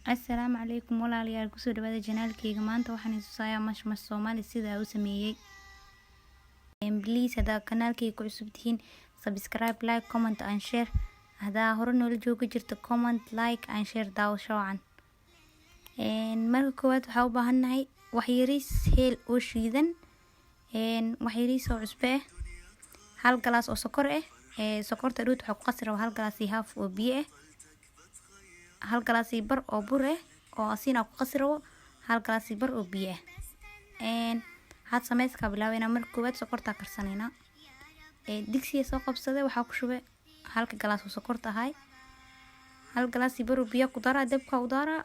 Assalaamu calaykum walaalayaal kusoo dhawaada janaalkayga maanta waxaan isusayaa mashmash Soomaali sida uu sameeyay. Please hadaa kanaalkayga ku cusub tihiin subscribe, like, comment and share. Hadaa hore noola jooga jirto comment, like and share daawasho wacan. Marka koowaad waxaa u baahannahay wax yariis heel oo shiidan, wax yariis oo cusbe ah, hal galaas oo sokor ah. Sokorta dhuut waxaa ku qasi rabaa hal galaas iyo half oo biyo ah, hal galaas iyo bar oo bur ah oo asiina ku qasi rabo hal galaas iyo bar oo biyo ah. Had sameeyska bilaawayna marka koowaad sokorta karsanayna. Digsiga soo qabsaday waxaa ku shubay halka galaas oo sokorta ahay, hal galaas iyo bar oo biyo ku dara, dabka u dara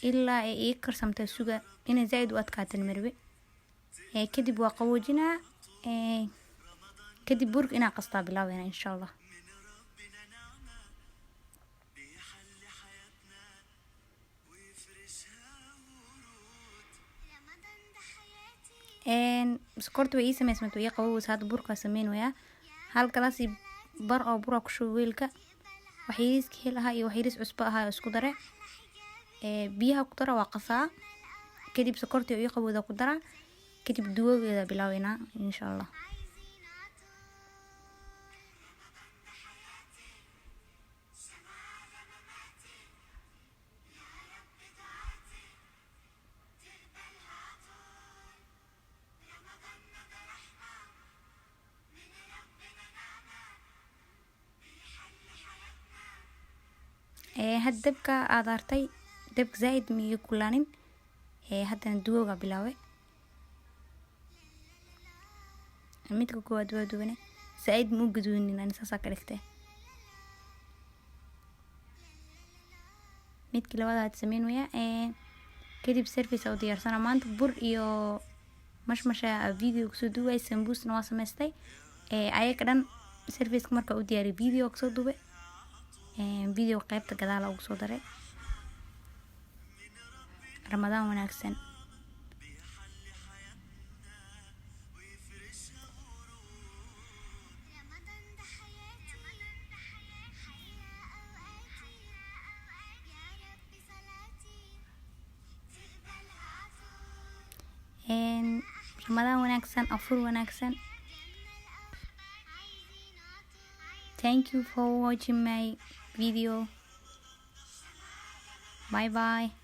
ilaa ay karsamtay suga inay zaid u adkaatin marwe. Kadib waa qaboojinaa, kadib burka inaa qastaa bilaawayna insha Allah. Sokorta way sameysmay way qabow saad burka sameynaya. Hal galaas iyo bar oo bur ku shubay weelka, wax yariis heel aha iyo wax yariis cusbo aha isku dare. Biyaha ku dara waa qasaa, kadib sokorta iyo qabowda ku dara, kadib duwowgeeda bilaawayna insha Allah. had dabka aad artay dabka zaid miyo kulaanin. Haddana duwowga bilaaway. Midka koowaad waa duwane zaid mu gaduunin aan saasa ka dhigtay. Midka labaad aad sameynaya kadib service oo diyaarsana maanta bur iyo mashmasha video ku soo duway sambuusna waa sameystay. Ayaga dhan service marka u diyaari video ku soo duway. Video qaybta gadaal ugu soo daray. Ramadaan wanaagsan. Ramadaan wanaagsan, afur wanaagsan. Thank you for watching my video. Bye bye.